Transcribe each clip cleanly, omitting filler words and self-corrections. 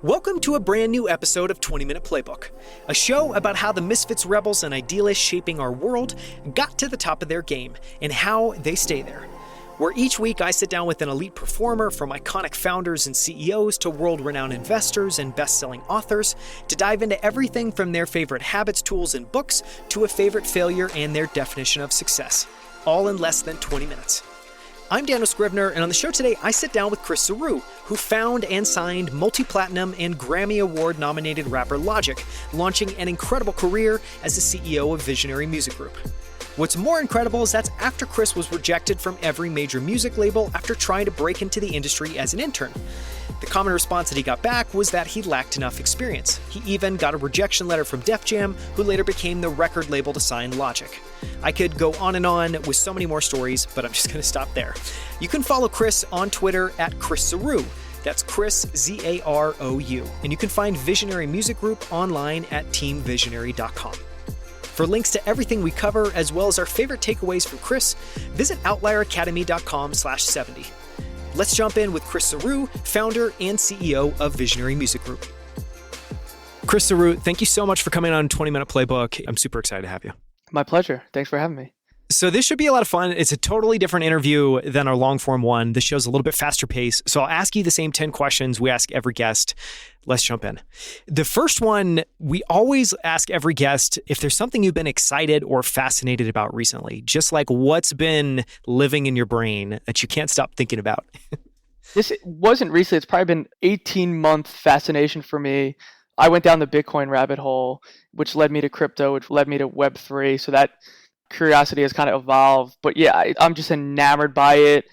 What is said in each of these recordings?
Welcome to a brand new episode of 20-Minute Playbook, a show about how the misfits, rebels, and idealists shaping our world got to the top of their game and how they stay there. Where each week I sit down with an elite performer, from iconic founders and CEOs to world-renowned investors and best-selling authors, to dive into everything from their favorite habits, tools, and books to a favorite failure and their definition of success, all in less than 20 minutes. I'm Daniel Scrivner, and on the show today, I sit down with Chris Zarou, who found and signed multi-platinum and Grammy Award-nominated rapper Logic, launching an incredible career as the CEO of Visionary Music Group. What's more incredible is that's after Chris was rejected from every major music label after trying to break into the industry as an intern. The common response that he got back was that he lacked enough experience. He even got a rejection letter from Def Jam, who later became the record label to sign Logic. I could go on and on with so many more stories, but I'm just going to stop there. You can follow Chris on Twitter at Chris Zarou. That's Chris, Z-A-R-O-U. And you can find Visionary Music Group online at teamvisionary.com. For links to everything we cover, as well as our favorite takeaways from Chris, visit outlieracademy.com/70. Let's jump in with Chris Zarou, founder and CEO of Visionary Music Group. Chris Zarou, thank you so much for coming on 20-Minute Playbook. I'm super excited to have you. My pleasure. Thanks for having me. So this should be a lot of fun. It's a totally different interview than our long form one. This show's a little bit faster pace. So I'll ask you the same 10 questions we ask every guest. Let's jump in. The first one, we always ask every guest if there's something you've been excited or fascinated about recently, just like what's been living in your brain that you can't stop thinking about. This wasn't recently. It's probably been 18-month fascination for me. I went down the Bitcoin rabbit hole, which led me to crypto, which led me to Web3. So that curiosity has kind of evolved. But yeah, I'm just enamored by it.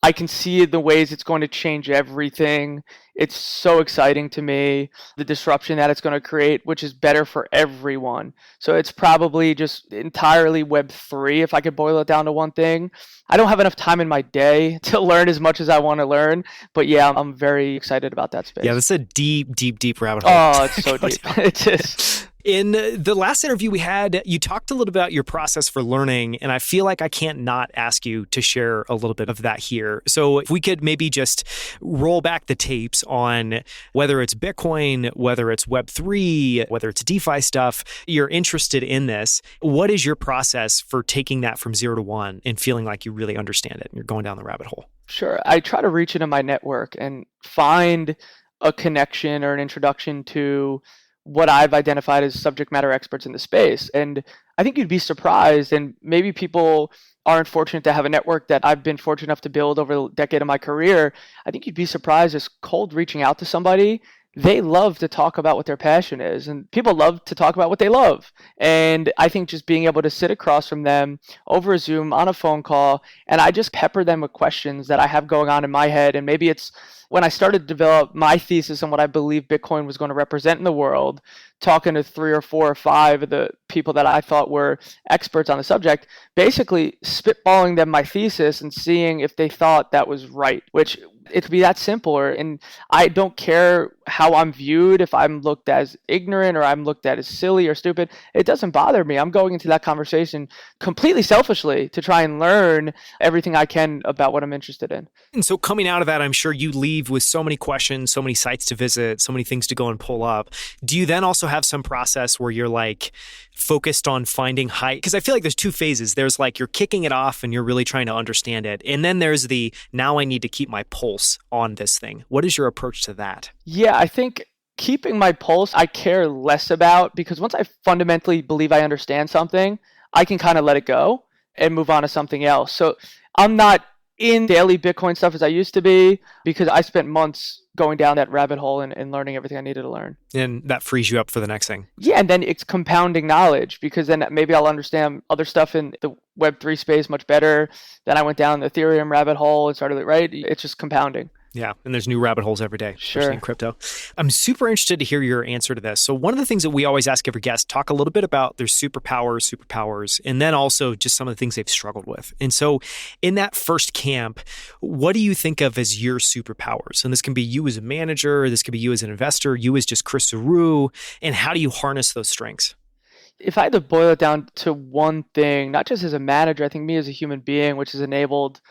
I can see the ways it's going to change everything. It's so exciting to me, the disruption that it's going to create, which is better for everyone. So it's probably just entirely Web3 if I could boil it down to one thing. I don't have enough time in my day to learn as much as I want to learn. But yeah, I'm very excited about that space. Yeah, that's a deep, deep, deep rabbit hole. Oh, it's so deep. It is. In the last interview we had, you talked a little about your process for learning, and I feel like I can't not ask you to share a little bit of that here. So if we could maybe just roll back the tapes on whether it's Bitcoin, whether it's Web3, whether it's DeFi stuff, you're interested in this. What is your process for taking that from 0 to 1 and feeling like you really understand it and you're going down the rabbit hole? Sure. I try to reach into my network and find a connection or an introduction to what I've identified as subject matter experts in the space. And I think you'd be surprised, and maybe people aren't fortunate to have a network that I've been fortunate enough to build over the decade of my career. I think you'd be surprised, just cold reaching out to somebody. They love to talk about what their passion is, and people love to talk about what they love. And I think just being able to sit across from them over a Zoom, on a phone call, and I just pepper them with questions that I have going on in my head. And maybe it's when I started to develop my thesis on what I believe Bitcoin was going to represent in the world, talking to 3 or 4 or 5 of the people that I thought were experts on the subject, basically spitballing them my thesis and seeing if they thought that was right, which it could be that simple. And I don't care how I'm viewed, if I'm looked as ignorant or I'm looked at as silly or stupid. It doesn't bother me. I'm going into that conversation completely selfishly to try and learn everything I can about what I'm interested in. And so coming out of that, I'm sure you leave with so many questions, so many sites to visit, so many things to go and pull up. Do you then also have some process where you're like focused on finding height? Because I feel like there's 2 phases. There's like you're kicking it off and you're really trying to understand it. And then there's the now I need to keep my pulse on this thing. What is your approach to that? Yeah, I think keeping my pulse, I care less about, because once I fundamentally believe I understand something, I can kind of let it go and move on to something else. So I'm not in daily Bitcoin stuff as I used to be, because I spent months going down that rabbit hole and learning everything I needed to learn. And that frees you up for the next thing. Yeah, and then it's compounding knowledge, because then maybe I'll understand other stuff in the Web3 space much better. Then I went down the Ethereum rabbit hole and started, right? It's just compounding. Yeah, and there's new rabbit holes every day, especially Sure. in crypto. I'm super interested to hear your answer to this. So one of the things that we always ask every guest, talk a little bit about their superpowers, and then also just some of the things they've struggled with. And so in that first camp, what do you think of as your superpowers? And this can be you as a manager, this could be you as an investor, you as just Chris Zarou, and how do you harness those strengths? If I had to boil it down to one thing, not just as a manager, I think me as a human being, which has enabled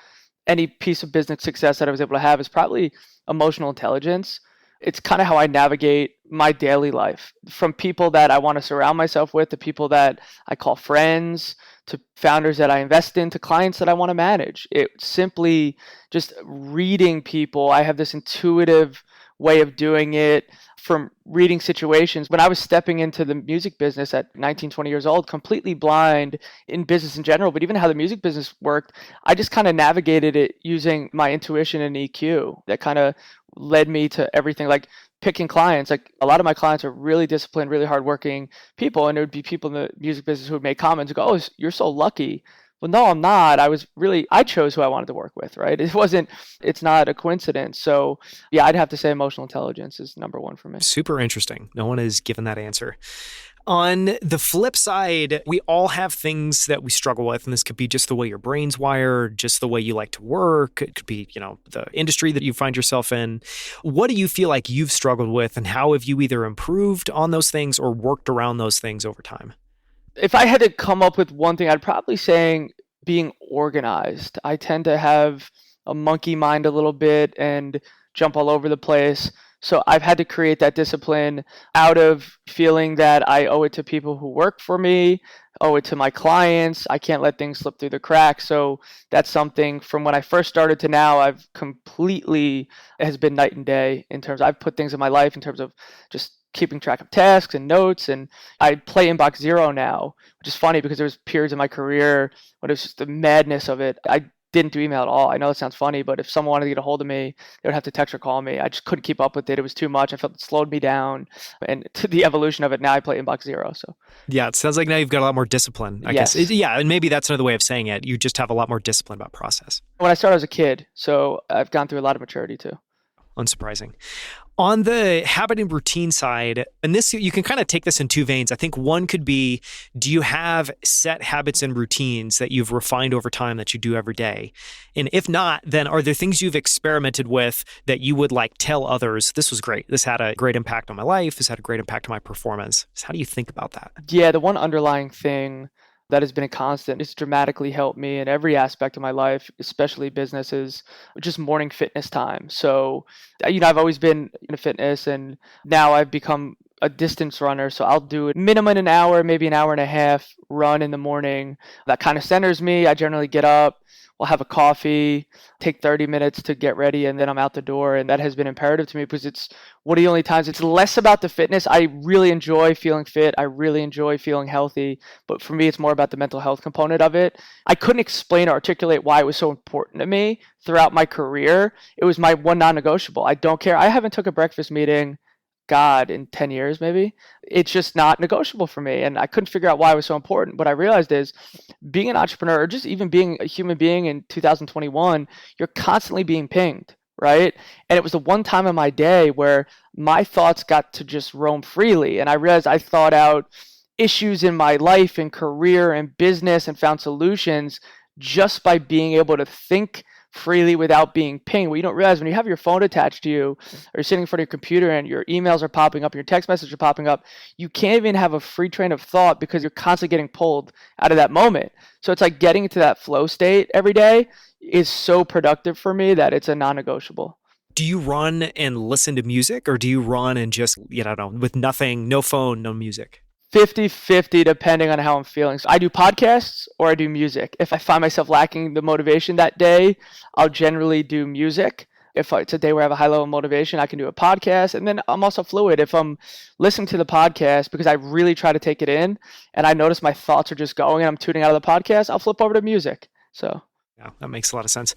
any piece of business success that I was able to have, is probably emotional intelligence. It's kind of how I navigate my daily life, from people that I want to surround myself with, to people that I call friends, to founders that I invest in, to clients that I want to manage. It's simply just reading people. I have this intuitive way of doing it, from reading situations. When I was stepping into the music business at 19, 20 years old, completely blind in business in general, but even how the music business worked, I just kind of navigated it using my intuition and EQ. That kind of led me to everything, like picking clients. Like, a lot of my clients are really disciplined, really hardworking people, and there would be people in the music business who would make comments and go, "Oh, you're so lucky." Well, no, I'm not. I chose who I wanted to work with, right? It's not a coincidence. So yeah, I'd have to say emotional intelligence is number one for me. Super interesting. No one has given that answer. On the flip side, we all have things that we struggle with, and this could be just the way your brain's wired, just the way you like to work. It could be, the industry that you find yourself in. What do you feel like you've struggled with, and how have you either improved on those things or worked around those things over time? If I had to come up with one thing, I'd probably say being organized. I tend to have a monkey mind a little bit and jump all over the place. So I've had to create that discipline out of feeling that I owe it to people who work for me, owe it to my clients. I can't let things slip through the cracks. So that's something from when I first started to now, I've completely, it has been night and day in terms, I've put things in my life in terms of just keeping track of tasks and notes. And I play inbox zero now, which is funny because there was periods in my career when it was just the madness of it. I didn't do email at all. I know it sounds funny, but if someone wanted to get a hold of me, they would have to text or call me. I just couldn't keep up with it. It was too much. I felt it slowed me down. And to the evolution of it, now I play inbox zero. So yeah, it sounds like now you've got a lot more discipline, I yes. guess. Yeah, and maybe that's another way of saying it. You just have a lot more discipline about process. When I started, I was a kid, so I've gone through a lot of maturity too. Unsurprising. On the habit and routine side, and this, you can kind of take this in two veins. I think one could be, do you have set habits and routines that you've refined over time that you do every day? And if not, then are there things you've experimented with that you would like tell others, this was great, this had a great impact on my life, this had a great impact on my performance? So how do you think about that? Yeah, the one underlying thing that has been a constant, it's dramatically helped me in every aspect of my life, especially business, is just morning fitness time. So, I've always been into fitness, and now I've become a distance runner. So I'll do it minimum an hour, maybe an hour and a half run in the morning. That kind of centers me. I generally get up, we'll have a coffee, take 30 minutes to get ready, and then I'm out the door. And that has been imperative to me because it's one of the only times it's less about the fitness. I really enjoy feeling fit. I really enjoy feeling healthy. But for me, it's more about the mental health component of it. I couldn't explain or articulate why it was so important to me throughout my career. It was my one non-negotiable. I don't care. I haven't took a breakfast meeting, in 10 years, maybe. It's just not negotiable for me. And I couldn't figure out why it was so important. What I realized is being an entrepreneur, or just even being a human being in 2021, you're constantly being pinged, right? And it was the one time in my day where my thoughts got to just roam freely. And I realized I thought out issues in my life and career and business and found solutions just by being able to think freely without being pinged. What you don't realize, when you have your phone attached to you, or you're sitting in front of your computer and your emails are popping up, your text messages are popping up, you can't even have a free train of thought because you're constantly getting pulled out of that moment. So it's like getting into that flow state every day is so productive for me that it's a non-negotiable. Do you run and listen to music, or do you run and just, with nothing, no phone, no music? 50-50 depending on how I'm feeling. So I do podcasts or I do music. If I find myself lacking the motivation that day, I'll generally do music. If it's a day where I have a high level of motivation, I can do a podcast. And then I'm also fluid. If I'm listening to the podcast because I really try to take it in and I notice my thoughts are just going and I'm tuning out of the podcast, I'll flip over to music. So yeah, that makes a lot of sense.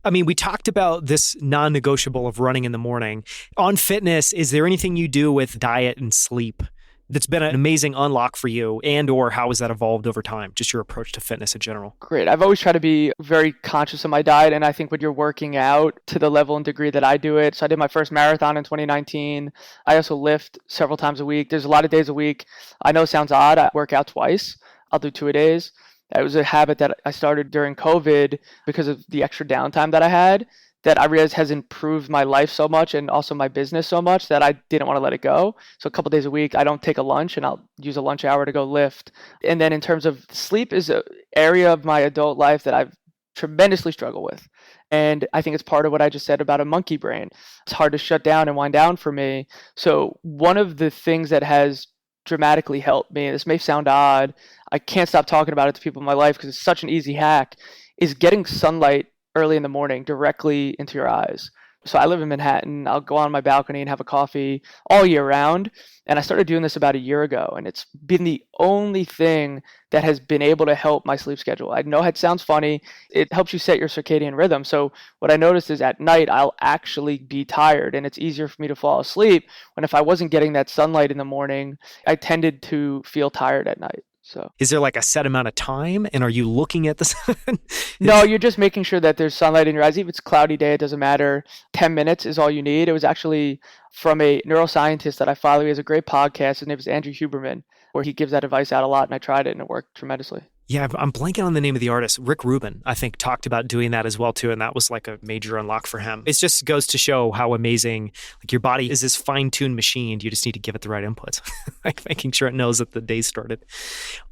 I mean, we talked about this non-negotiable of running in the morning. On fitness, is there anything you do with diet and sleep that's been an amazing unlock for you, and or how has that evolved over time? Just your approach to fitness in general. Great. I've always tried to be very conscious of my diet. And I think when you're working out to the level and degree that I do it, so I did my first marathon in 2019. I also lift several times a week. There's a lot of days a week. I know it sounds odd. I work out twice. I'll do 2 days. It was a habit that I started during COVID because of the extra downtime that I had, that I realized has improved my life so much and also my business so much that I didn't want to let it go. So a couple days a week, I don't take a lunch and I'll use a lunch hour to go lift. And then in terms of sleep is an area of my adult life that I've tremendously struggle with. And I think it's part of what I just said about a monkey brain. It's hard to shut down and wind down for me. So one of the things that has dramatically helped me, this may sound odd, I can't stop talking about it to people in my life because it's such an easy hack, is getting sunlight early in the morning directly into your eyes. So I live in Manhattan. I'll go on my balcony and have a coffee all year round. And I started doing this about a year ago. And it's been the only thing that has been able to help my sleep schedule. I know it sounds funny. It helps you set your circadian rhythm. So what I noticed is at night, I'll actually be tired. And it's easier for me to fall asleep when if I wasn't getting that sunlight in the morning, I tended to feel tired at night. So is there like a set amount of time, and are you looking at the sun? no, you're just making sure that there's sunlight in your eyes. Even if it's a cloudy day, it doesn't matter. 10 minutes is all you need. It was actually from a neuroscientist that I follow. He has a great podcast. His name is Andrew Huberman, where he gives that advice out a lot, and I tried it, and it worked tremendously. Yeah, I'm blanking on the name of the artist. Rick Rubin, I think, talked about doing that as well, too. And that was like a major unlock for him. It just goes to show how amazing, like your body is this fine-tuned machine. You just need to give it the right inputs, like making sure it knows that the day started.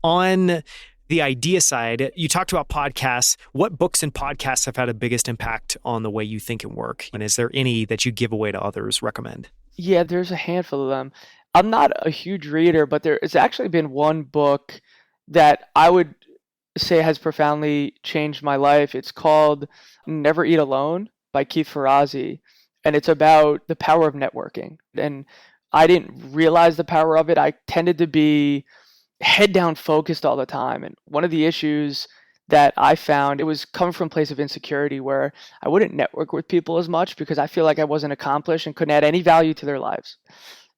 On the idea side, you talked about podcasts. What books and podcasts have had the biggest impact on the way you think and work? And is there any that you give away to others, recommend? Yeah, there's a handful of them. I'm not a huge reader, but there has actually been one book that I would say has profoundly changed my life. It's called Never Eat Alone by Keith Ferrazzi, and it's about the power of networking. And I didn't realize the power of it. I tended to be head down focused all the time. And one of the issues that I found, it was coming from a place of insecurity where I wouldn't network with people as much because I feel like I wasn't accomplished and couldn't add any value to their lives.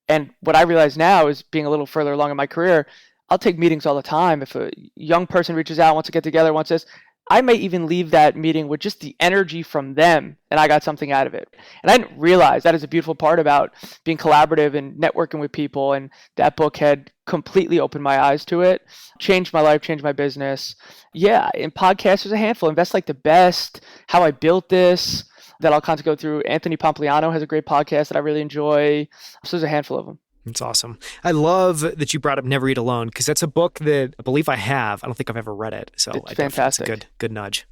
And what I realize now is being a little further along in my career, I'll take meetings all the time. If a young person reaches out, wants to get together, wants this, I may even leave that meeting with just the energy from them, and I got something out of it. And I didn't realize that is a beautiful part about being collaborative and networking with people. And that book had completely opened my eyes to it, changed my life, changed my business. Yeah, in podcasts, there's a handful. Invest Like the Best, How I Built This, that I'll kind of go through. Anthony Pompliano has a great podcast that I really enjoy. So there's a handful of them. It's awesome. I love that you brought up Never Eat Alone because that's a book that I believe I have. I don't think I've ever read it. So it's fantastic. It's a good nudge.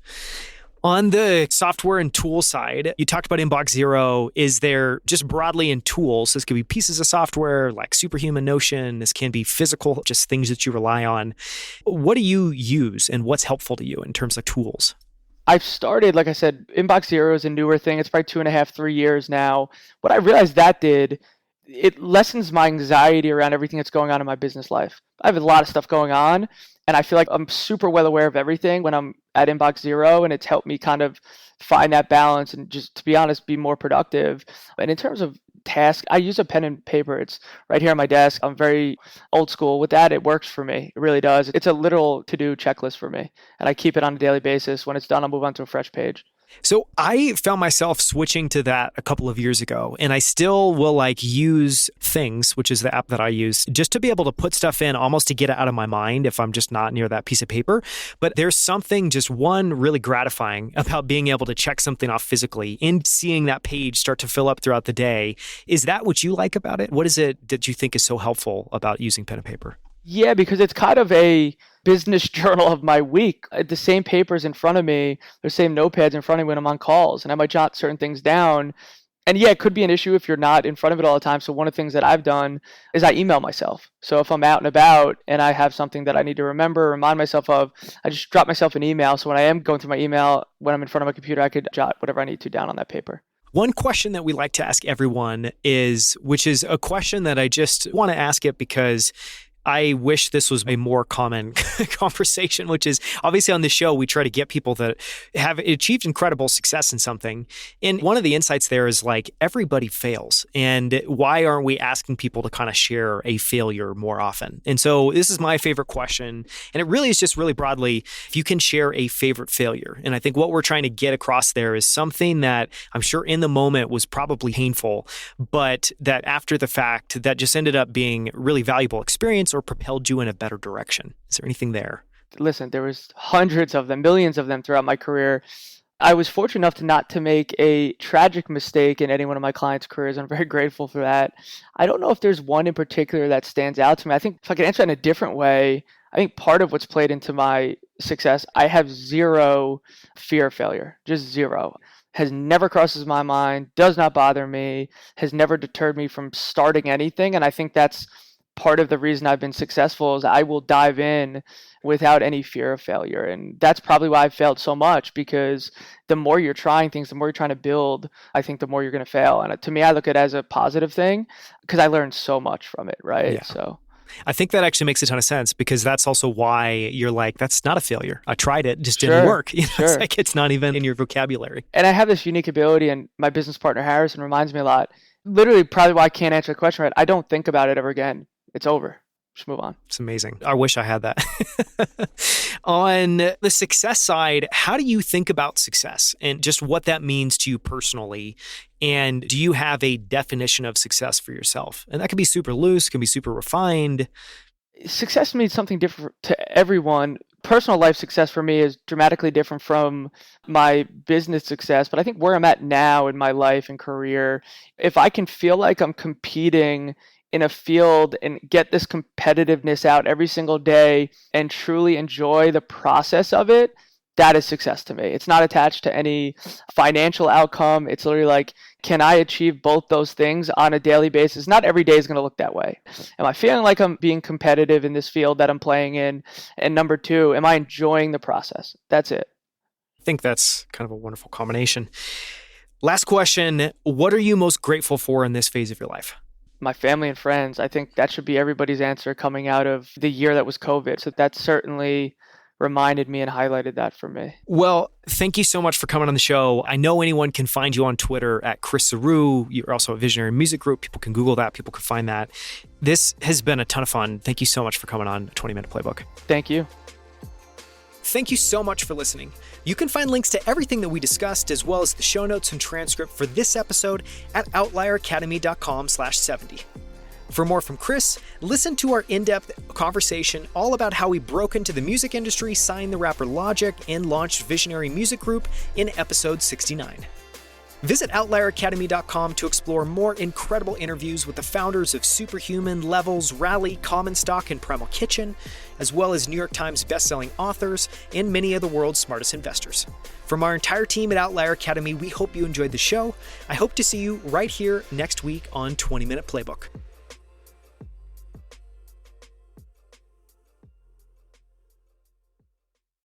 On the software and tool side, you talked about Inbox Zero. Is there just broadly in tools? This could be pieces of software like Superhuman, Notion. This can be physical, just things that you rely on. What do you use and what's helpful to you in terms of tools? I've started, like I said, Inbox Zero is a newer thing. It's probably 2.5, 3 years now. What I realized that did, it lessens my anxiety around everything that's going on in my business life. I have a lot of stuff going on, and I feel like I'm super well aware of everything when I'm at Inbox Zero, and it's helped me kind of find that balance and just, to be honest, be more productive. And in terms of tasks, I use a pen and paper. It's right here on my desk. I'm very old school with that. It works for me. It really does. It's a literal to-do checklist for me, and I keep it on a daily basis. When it's done, I'll move on to a fresh page. So I found myself switching to that a couple of years ago, and I still will like use Things, which is the app that I use, just to be able to put stuff in almost to get it out of my mind if I'm just not near that piece of paper. But there's something just one really gratifying about being able to check something off physically and seeing that page start to fill up throughout the day. Is that what you like about it? What is it that you think is so helpful about using pen and paper? Yeah, because it's kind of a business journal of my week. The same papers in front of me, the same notepads in front of me when I'm on calls, and I might jot certain things down. And yeah, it could be an issue if you're not in front of it all the time. So one of the things that I've done is I email myself. So if I'm out and about and I have something that I need to remind myself of, I just drop myself an email. So when I am going through my email, when I'm in front of my computer, I could jot whatever I need to down on that paper. One question that we like to ask everyone which is a question that I just want to ask it because I wish this was a more common conversation, which is obviously on this show, we try to get people that have achieved incredible success in something. And one of the insights there is like everybody fails. And why aren't we asking people to kind of share a failure more often? And so this is my favorite question. And it really is just really broadly, if you can share a favorite failure. And I think what we're trying to get across there is something that I'm sure in the moment was probably painful, but that after the fact, that just ended up being really valuable experience or propelled you in a better direction. Is there anything there? Listen, there was hundreds of them, millions of them throughout my career. I was fortunate enough not to make a tragic mistake in any one of my clients' careers. I'm very grateful for that. I don't know if there's one in particular that stands out to me. I think if I could answer it in a different way, I think part of what's played into my success, I have zero fear of failure, just zero. Has never crosses my mind, does not bother me, has never deterred me from starting anything. And I think that's part of the reason I've been successful is I will dive in without any fear of failure. And that's probably why I've failed so much, because the more you're trying things, the more you're trying to build, I think the more you're going to fail. And to me, I look at it as a positive thing because I learned so much from it, right? Yeah. So I think that actually makes a ton of sense, because that's also why you're like, that's not a failure. I tried it, just didn't work. It's like it's not even in your vocabulary. And I have this unique ability, and my business partner Harrison reminds me a lot. Literally, probably why I can't answer the question right. I don't think about it ever again. It's over. Just move on. It's amazing. I wish I had that. On the success side, how do you think about success and just what that means to you personally? And do you have a definition of success for yourself? And that can be super loose, can be super refined. Success means something different to everyone. Personal life success for me is dramatically different from my business success. But I think where I'm at now in my life and career, if I can feel like I'm competing in a field and get this competitiveness out every single day and truly enjoy the process of it, that is success to me. It's not attached to any financial outcome. It's literally like, can I achieve both those things on a daily basis? Not every day is going to look that way. Am I feeling like I'm being competitive in this field that I'm playing in? And number two, am I enjoying the process? That's it. I think that's kind of a wonderful combination. Last question. What are you most grateful for in this phase of your life? My family and friends. I think that should be everybody's answer coming out of the year that was COVID. So that certainly reminded me and highlighted that for me. Well, thank you so much for coming on the show. I know anyone can find you on Twitter at Chris Zarou. You're also a Visionary Music Group. People can Google that. People can find that. This has been a ton of fun. Thank you so much for coming on 20-Minute Playbook. Thank you. Thank you so much for listening. You can find links to everything that we discussed, as well as the show notes and transcript for this episode at outlieracademy.com/70. For more from Chris, listen to our in-depth conversation all about how he broke into the music industry, signed the rapper Logic, and launched Visionary Music Group in episode 69. Visit outlieracademy.com to explore more incredible interviews with the founders of Superhuman, Levels, Rally, Common Stock, and Primal Kitchen, as well as New York Times bestselling authors and many of the world's smartest investors. From our entire team at Outlier Academy, we hope you enjoyed the show. I hope to see you right here next week on 20-Minute Playbook.